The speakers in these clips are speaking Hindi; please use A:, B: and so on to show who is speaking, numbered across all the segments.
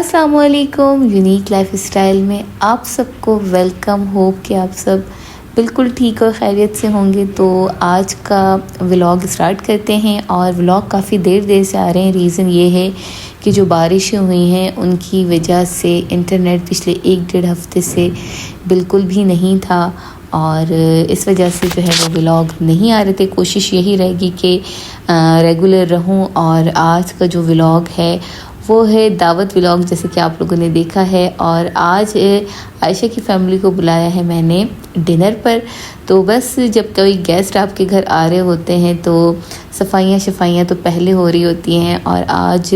A: अस्सलामुअलैकुम। यूनिक लाइफ स्टाइल में आप सबको वेलकम। होप कि आप सब बिल्कुल ठीक और खैरियत से होंगे। तो आज का व्लॉग स्टार्ट करते हैं और व्लॉग काफ़ी देर से आ रहे हैं। रीज़न ये है कि जो बारिशें हुई हैं उनकी वजह से इंटरनेट पिछले 1-1.5 हफ्ते से बिल्कुल भी नहीं था और इस वजह से जो है वो व्लॉग नहीं आ रहे थे। कोशिश यही रहेगी कि रेगुलर रहूं। और आज का जो व्लॉग है वो है दावत व्लॉग, जैसे कि आप लोगों ने देखा है। और आज आयशा की फैमिली को बुलाया है मैंने डिनर पर। तो बस जब कोई गेस्ट आपके घर आ रहे होते हैं तो सफाइयाँ तो पहले हो रही होती हैं। और आज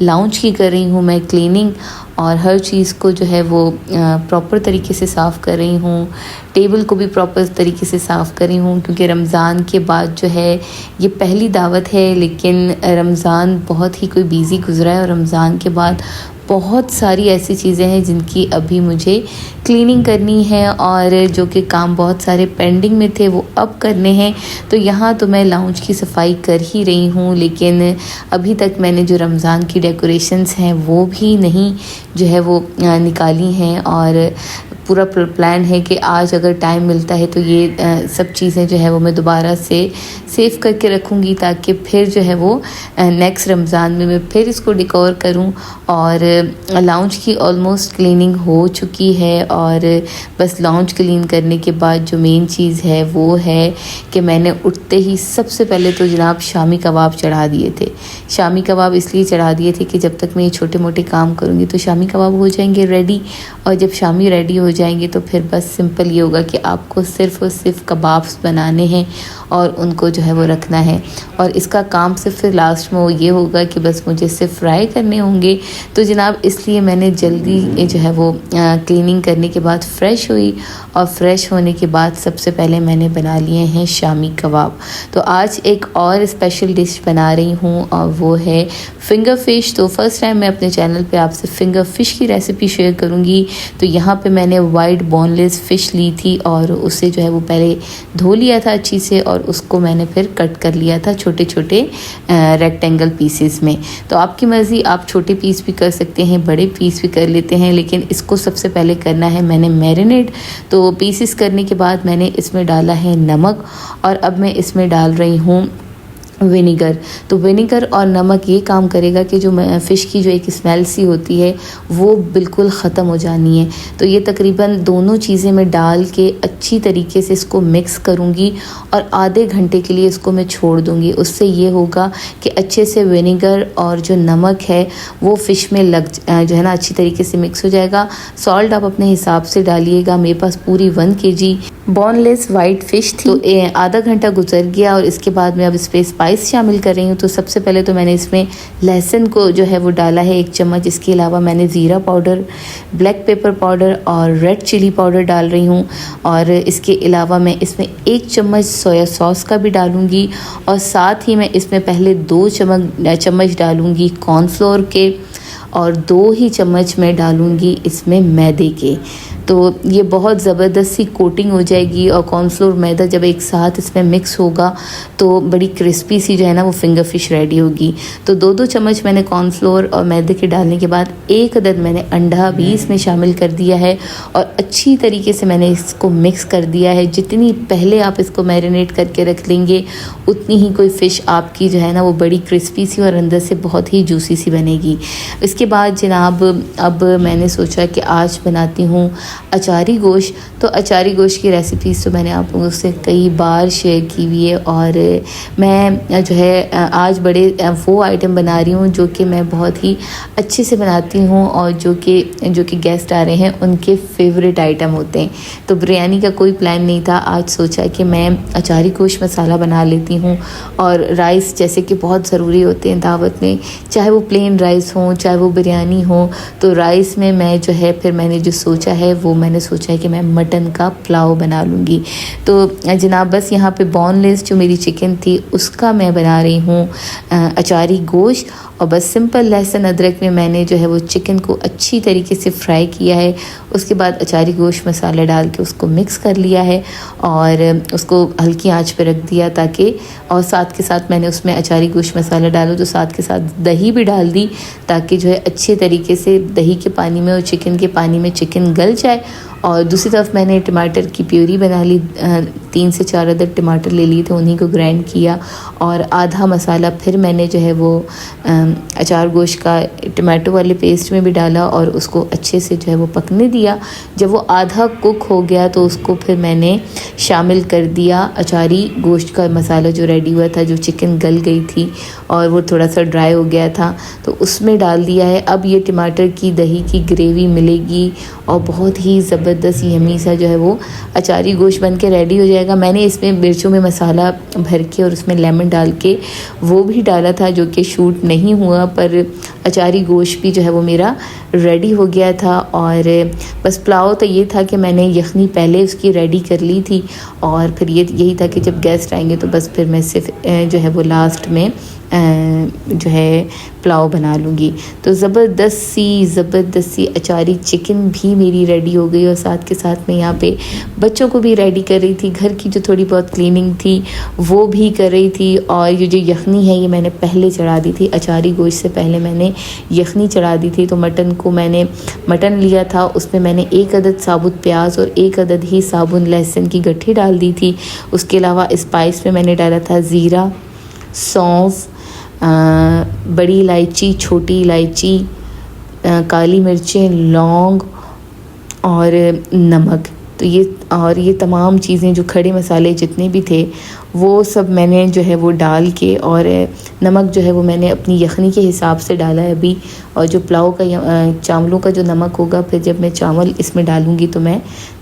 A: लाउंज की कर रही हूँ मैं क्लीनिंग और हर चीज़ को जो है वो प्रॉपर तरीके से साफ़ कर रही हूँ। टेबल को भी प्रॉपर तरीके से साफ़ कर रही हूँ क्योंकि रमज़ान के बाद जो है ये पहली दावत है। लेकिन रमज़ान बहुत ही कोई बिज़ी गुजरा है और रमज़ान के बाद बहुत सारी ऐसी चीज़ें हैं जिनकी अभी मुझे क्लीनिंग करनी है और जो कि काम बहुत सारे पेंडिंग में थे वो अब करने हैं। तो यहाँ तो मैं लाउंज की सफाई कर ही रही हूँ, लेकिन अभी तक मैंने जो रमज़ान की डेकोरेशंस हैं वो भी नहीं जो है वो निकाली हैं। और पूरा प्लान है कि आज अगर टाइम मिलता है तो ये सब चीज़ें जो है वो मैं दोबारा से सेव करके रखूँगी ताकि फिर जो है वो नेक्स्ट रमज़ान में मैं फिर इसको डेकोर करूँ। और लाउंज की ऑलमोस्ट क्लीनिंग हो चुकी है और बस लाउंज क्लीन करने के बाद जो मेन चीज़ है वो है कि मैंने उठते ही सबसे पहले तो जनाब शामी कबाब चढ़ा दिए थे। शामी कबाब इसलिए चढ़ा दिए थे कि जब तक मैं ये छोटे मोटे काम करूँगी तो शामी कबाब हो जाएंगे रेडी। और जब शामी रेडी हो जाएंगे तो फिर बस सिंपल ये होगा कि आपको सिर्फ़ और सिर्फ कबाब्स बनाने हैं और उनको जो है वो रखना है। और इसका काम सिर्फ फिर लास्ट में वो ये होगा कि बस मुझे सिर्फ फ्राई करने होंगे। तो जनाब इसलिए मैंने जल्दी जो है वो क्लीनिंग करने के बाद फ़्रेश हुई और फ़्रेश होने के बाद सबसे पहले मैंने बना लिए हैं शामी कबाब। तो आज एक और स्पेशल डिश बना रही हूँ और वो है फिंगर फ़िश। तो फर्स्ट टाइम मैं अपने चैनल पे आपसे फिंगर फ़िश की रेसिपी शेयर करूँगी। तो यहाँ पे मैंने वाइट बोनलेस फ़िश ली थी और उसे जो है वो पहले धो लिया था अच्छी से और उसको मैंने फिर कट कर लिया था छोटे छोटे रेक्टेंगल पीसेस में। तो आपकी मर्ज़ी, आप छोटे पीस भी कर सकते हैं, बड़े पीस भी कर लेते हैं, लेकिन इसको सबसे पहले करना है मैंने मैरिनेट। तो पीसेस करने के बाद मैंने इसमें डाला है नमक और अब मैं इसमें डाल रही हूँ विनेगर। तो विनेगर और नमक ये काम करेगा कि जो फ़िश की जो एक स्मेल सी होती है वो बिल्कुल ख़त्म हो जानी है। तो ये तकरीबन दोनों चीज़ें मैं डाल के अच्छी तरीके से इसको मिक्स करूँगी और आधे घंटे के लिए इसको मैं छोड़ दूँगी। उससे ये होगा कि अच्छे से विनेगर और जो नमक है वो फ़िश में लग जो है ना अच्छी तरीके से मिक्स हो जाएगा। सॉल्ट आप अपने हिसाब से डालिएगा। मेरे पास पूरी 1 kg बोनलेस वाइट फ़िश थी। तो आधा घंटा गुजर गया और इसके बाद मैं अब इस पर स्पाइस शामिल कर रही हूँ। तो सबसे पहले तो मैंने इसमें लहसुन को जो है वो डाला है 1 चम्मच। इसके अलावा मैंने ज़ीरा पाउडर, ब्लैक पेपर पाउडर और रेड चिली पाउडर डाल रही हूँ। और इसके अलावा मैं इसमें 1 चम्मच सोया सॉस का भी डालूँगी और साथ ही मैं इसमें पहले 2 चम्मच डालूँगी कॉर्नफ्लोर के और 2 ही चम्मच मैं डालूँगी इसमें मैदे के। तो ये बहुत ज़बरदस्त सी कोटिंग हो जाएगी और कॉर्नफ्लोर मैदा जब एक साथ इसमें मिक्स होगा तो बड़ी क्रिस्पी सी जो है ना वो फिंगर फ़िश रेडी होगी। तो 2-2 चम्मच मैंने कॉर्नफ्लोर और मैदे के डालने के बाद 1 अदद मैंने अंडा भी इसमें शामिल कर दिया है और अच्छी तरीके से मैंने इसको मिक्स कर दिया है। जितनी पहले आप इसको मैरिनेट करके रख लेंगे उतनी ही कोई फ़िश आपकी जो है ना वो बड़ी क्रिस्पी सी और अंदर से बहुत ही जूसी सी बनेगी। इसके बाद जनाब अब मैंने सोचा कि आज बनाती हूँ अचारी गोश्त। तो अचारी गोश्त की रेसिपीज़ तो मैंने आप लोगों से कई बार शेयर की हुई है और मैं जो है आज बड़े वो आइटम बना रही हूँ जो कि मैं बहुत ही अच्छे से बनाती हूँ और जो कि गेस्ट आ रहे हैं उनके फेवरेट आइटम होते हैं। तो बिरयानी का कोई प्लान नहीं था, आज सोचा कि मैं अचारी गोश्त मसाला बना लेती हूँ। और राइस जैसे कि बहुत ज़रूरी होते हैं दावत में, चाहे वो प्लेन राइस हो चाहे वो बिरयानी हो। तो राइस में मैं जो है फिर मैंने जो सोचा है वो मैंने सोचा है कि मैं मटन का पुलाव बना लूँगी। तो जनाब बस यहाँ पे बोनलेस जो मेरी चिकन थी उसका मैं बना रही हूँ अचारी गोश्त, और बस सिंपल लहसुन अदरक में मैंने जो है वो चिकन को अच्छी तरीके से फ्राई किया है। उसके बाद अचारी गोश्त मसाला डाल के उसको मिक्स कर लिया है और उसको हल्की आंच पे रख दिया ताकि, और साथ के साथ मैंने उसमें अचारी गोश्त मसाला डाला तो साथ के साथ दही भी डाल दी ताकि जो है अच्छे तरीके से दही के पानी में और चिकन के पानी में चिकन गल जाए। और दूसरी तरफ मैंने टमाटर की प्यूरी बना ली, 3 से 4 अदद टमाटर ले लिए थे, उन्हीं को ग्राइंड किया और आधा मसाला फिर मैंने जो है वो अचार गोश्त का टमाटो वाले पेस्ट में भी डाला और उसको अच्छे से जो है वो पकने दिया। जब वो आधा कुक हो गया तो उसको फिर मैंने शामिल कर दिया अचारी गोश्त का मसाला जो रेडी हुआ था, जो चिकन गल गई थी और वो थोड़ा सा ड्राई हो गया था तो उसमें डाल दिया है। अब ये टमाटर की दही की ग्रेवी मिलेगी और बहुत ही ज़बरदस्त यम्मी सा जो है वो अचारी गोश्त बन के रेडी हो जाएगा। मैंने इसमें मिर्चों में मसाला भर के और उसमें लेमन डाल के वो भी डाला था जो कि शूट नहीं हुआ, पर अचारी गोश्त भी जो है वो मेरा रेडी हो गया था। और बस पुलाव तो ये था कि मैंने यखनी पहले उसकी रेडी कर ली थी और फिर ये यही था कि जब गेस्ट आएंगे तो बस फिर मैं सिर्फ जो है वो लास्ट में जो है पुलाव बना लूँगी। तो ज़बरदस्त सी अचारी चिकन भी मेरी रेडी हो गई और साथ के साथ मैं यहाँ पे बच्चों को भी रेडी कर रही थी, घर की जो थोड़ी बहुत क्लीनिंग थी वो भी कर रही थी। और ये जो यखनी है ये मैंने पहले चढ़ा दी थी, अचारी गोश्त से पहले मैंने यखनी चढ़ा दी थी। तो मटन लिया था, उसमें मैंने 1 अदद साबुत प्याज और 1 अदद ही साबुन लहसुन की गट्ठी डाल दी थी। उसके अलावा स्पाइस में मैंने डाला था ज़ीरा, सौंफ, बड़ी इलायची, छोटी इलायची, काली मिर्चें, लौंग और नमक। तो ये तमाम चीज़ें जो खड़े मसाले जितने भी थे वो सब मैंने जो है वो डाल के, और नमक जो है वो मैंने अपनी यखनी के हिसाब से डाला है अभी। और जो पुलाव का चावलों का जो नमक होगा फिर जब मैं चावल इसमें डालूँगी तो मैं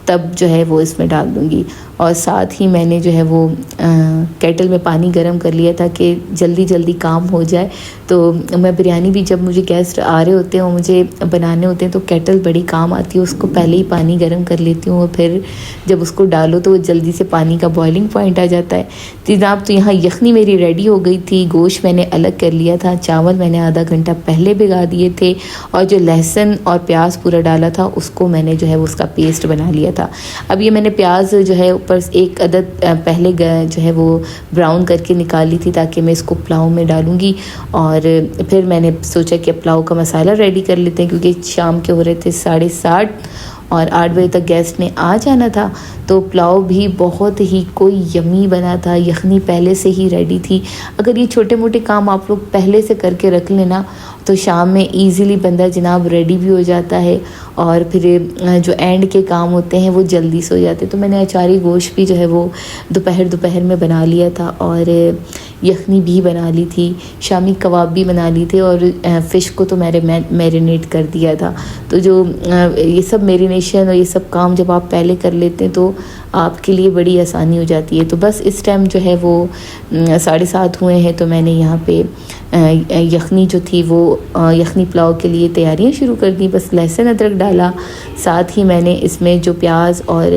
A: तब जो है वो इसमें डाल दूँगी। और साथ ही मैंने जो है वो केटल में पानी गर्म कर लिया था कि जल्दी काम हो जाए। तो मैं बिरयानी भी जब मुझे गेस्ट आ रहे होते हैं और मुझे बनाने होते हैं तो केटल बड़ी काम आती है, उसको पहले ही पानी गर्म कर लेती हूँ और फिर जब उसको डालो तो वो जल्दी से पानी का बॉइलिंग पॉइंट आ जाता है। जनाब तो यहाँ यखनी मेरी रेडी हो गई थी, गोश्त मैंने अलग कर लिया था, चावल मैंने आधा घंटा पहले भिगा दिए थे और जो लहसुन और प्याज पूरा डाला था उसको मैंने जो है वो उसका पेस्ट बना लिया था। अब ये मैंने प्याज जो है ऊपर 1 अदद पहले जो है वो ब्राउन करके निकाली थी ताकि मैं इसको पुलाव में डालूँगी। और फिर मैंने सोचा कि पुलाव का मसाला रेडी कर लेते हैं क्योंकि शाम के हो रहे थे 7:30 और 8 बजे तक गेस्ट ने आ जाना था। तो पुलाव भी बहुत ही कोई यमी बना था, यखनी पहले से ही रेडी थी। अगर ये छोटे मोटे काम आप लोग पहले से करके रख लेना तो शाम में इजीली बंदा जनाब रेडी भी हो जाता है और फिर जो एंड के काम होते हैं वो जल्दी से हो जाते हैं। तो मैंने अचारी गोश्त भी जो है वो दोपहर में बना लिया था और यखनी भी बना ली थी, शामी कबाब भी बना ली थे और फ़िश को तो मैंने मैरिनेट कर दिया था। तो जो ये सब मैरिनेशन और ये सब काम जब आप पहले कर लेते हैं तो आपके लिए बड़ी आसानी हो जाती है। तो बस इस टाइम जो है वो 7:30 हुए हैं तो मैंने यहाँ पे यखनी जो थी वो यखनी पुलाव के लिए तैयारियां शुरू कर दी। बस लहसुन अदरक डाला, साथ ही मैंने इसमें जो प्याज और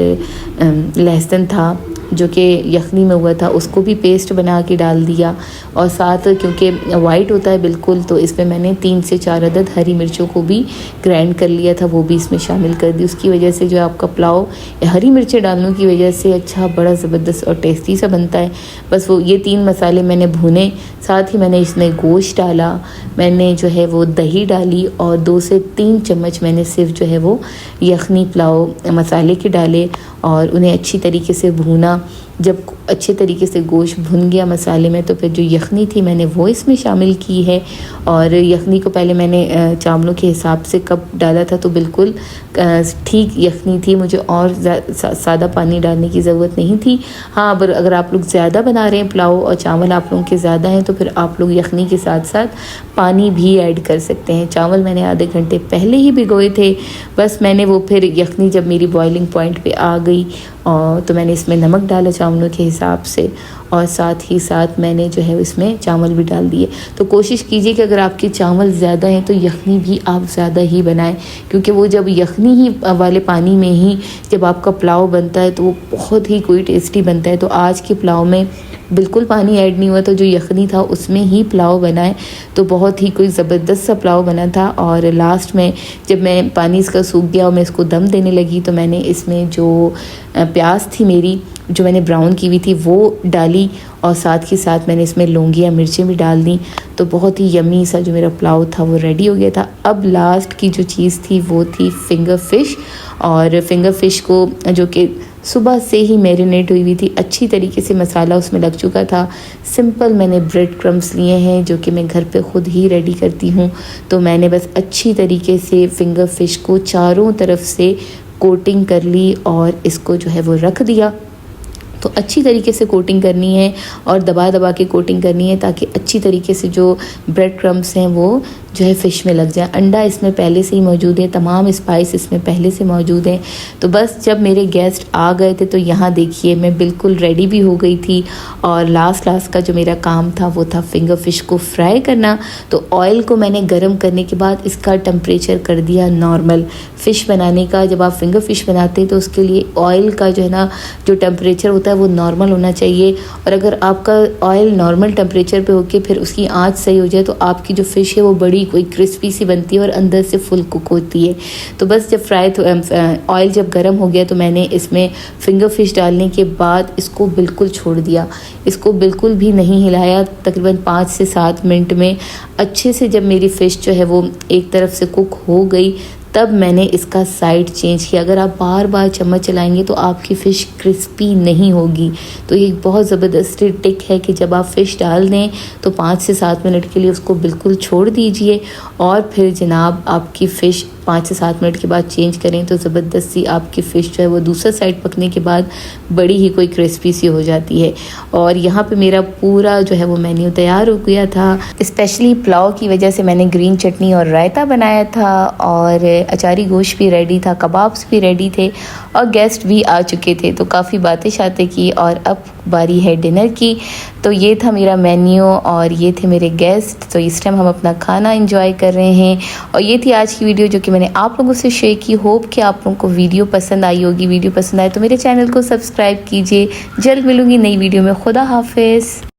A: लहसुन था जो कि यखनी में हुआ था उसको भी पेस्ट बना के डाल दिया और साथ क्योंकि वाइट होता है बिल्कुल तो इसमें मैंने 3 से 4 अदद हरी मिर्चों को भी ग्राइंड कर लिया था, वो भी इसमें शामिल कर दी। उसकी वजह से जो आपका पुलाव हरी मिर्चें डालने की वजह से अच्छा बड़ा ज़बरदस्त और टेस्टी सा बनता है। बस वो ये 3 मसाले मैंने भुने, साथ ही मैंने इसमें गोश्त डाला, मैंने जो है वो दही डाली और 2 से 3 चम्मच मैंने सिर्फ जो है वो यखनी पुलाव मसाले के डाले और उन्हें अच्छी तरीके से भूना। जब अच्छे तरीके से गोश्त भुन गया मसाले में तो फिर जो यखनी थी मैंने वो इसमें शामिल की है। और यखनी को पहले मैंने चावलों के हिसाब से कप डाला था तो बिल्कुल ठीक यखनी थी, मुझे और सादा पानी डालने की ज़रूरत नहीं थी। हाँ, अगर आप लोग ज़्यादा बना रहे हैं पुलाव और चावल आप लोगों के ज़्यादा हैं तो फिर आप लोग यखनी के साथ साथ पानी भी ऐड कर सकते हैं। चावल मैंने आधे घंटे पहले ही भिगोए थे। बस मैंने वो फिर यखनी जब मेरी बॉइलिंग पॉइंट पे आ गई और तो मैंने इसमें नमक डाला चावलों के हिसाब से और साथ ही साथ मैंने जो है इसमें चावल भी डाल दिए। तो कोशिश कीजिए कि अगर आपके चावल ज़्यादा हैं तो यखनी भी आप ज़्यादा ही बनाएं, क्योंकि वो जब यखनी ही वाले पानी में ही जब आपका पुलाव बनता है तो वो बहुत ही कोई टेस्टी बनता है। तो आज के पुलाव में बिल्कुल पानी ऐड नहीं हुआ, तो जो यखनी था उसमें ही पुलाव बनाए, तो बहुत ही कोई ज़बरदस्त सा पुलाव बना था। और लास्ट में जब मैं पानी इसका सूख गया और मैं इसको दम देने लगी तो मैंने इसमें जो प्याज थी मेरी जो मैंने ब्राउन की हुई थी वो डाली, और साथ ही साथ मैंने इसमें लौंगियाँ मिर्चें भी डाल दी। तो बहुत ही यमी सा जो मेरा पुलाव था वो रेडी हो गया था। अब लास्ट की जो चीज़ थी वो थी फिंगर फ़िश, और फिंगर फ़िश को जो कि सुबह से ही मैरिनेट हुई थी, अच्छी तरीके से मसाला उसमें लग चुका था। सिंपल मैंने ब्रेड क्रम्स लिए हैं जो कि मैं घर पे ख़ुद ही रेडी करती हूँ। तो मैंने बस अच्छी तरीके से फिंगर फ़िश को चारों तरफ से कोटिंग कर ली और इसको जो है वो रख दिया। तो अच्छी तरीके से कोटिंग करनी है और दबा दबा के कोटिंग करनी है ताकि अच्छी तरीके से जो ब्रेड क्रम्स हैं वो जो है फ़िश में लग जाए। अंडा इसमें पहले से ही मौजूद है, तमाम स्पाइस इसमें पहले से मौजूद हैं। तो बस जब मेरे गेस्ट आ गए थे तो यहाँ देखिए मैं बिल्कुल रेडी भी हो गई थी, और लास्ट का जो मेरा काम था वो था फिंगर फ़िश को फ्राई करना। तो ऑयल को मैंने गर्म करने के बाद इसका टेम्परेचर कर दिया नॉर्मल। फ़िश बनाने का जब आप फिंगर फ़िश बनाते हैं तो उसके लिए ऑयल का जो है ना जो टेम्परेचर होता है वो नॉर्मल होना चाहिए, और अगर आपका ऑयल नॉर्मल टेम्परेचर पे होके फिर उसकी आंच सही हो जाए तो आपकी जो फ़िश है वो बड़ी कोई क्रिस्पी सी बनती है और अंदर से फुल कुक होती है। तो बस जब ऑयल जब गर्म हो गया तो मैंने इसमें फिंगर फ़िश डालने के बाद इसको बिल्कुल छोड़ दिया, इसको बिल्कुल भी नहीं हिलाया। तकरीबन 5 से 7 मिनट में अच्छे से जब मेरी फ़िश जो है वो एक तरफ से कुक हो गई तब मैंने इसका साइड चेंज किया। अगर आप बार बार चम्मच चलाएंगे तो आपकी फ़िश क्रिस्पी नहीं होगी। तो ये बहुत ज़बरदस्त टिक है कि जब आप फ़िश डाल दें तो 5 से 7 मिनट के लिए उसको बिल्कुल छोड़ दीजिए, और फिर जनाब आपकी फ़िश 5 से 7 मिनट के बाद चेंज करें तो ज़बरदस्त सी आपकी फ़िश जो है वो दूसरा साइड पकने के बाद बड़ी ही कोई क्रिस्पी सी हो जाती है। और यहाँ पे मेरा पूरा जो है वो मेन्यू तैयार हो गया था। स्पेशली पुलाव की वजह से मैंने ग्रीन चटनी और रायता बनाया था, और अचारी गोश्त भी रेडी था, कबाब्स भी रेडी थे, और गेस्ट भी आ चुके थे। तो काफ़ी बातें शातें की, और अब बारी है डिनर की। तो ये था मेरा मेन्यू और ये थे मेरे गेस्ट। तो इस टाइम हम अपना खाना एंजॉय कर रहे हैं, और ये थी आज की वीडियो जो कि मैंने आप लोगों से शेयर की। होप कि आप लोगों को वीडियो पसंद आई होगी। वीडियो पसंद आए तो मेरे चैनल को सब्सक्राइब कीजिए। जल्द मिलूंगी नई वीडियो में। खुदा हाफिज़।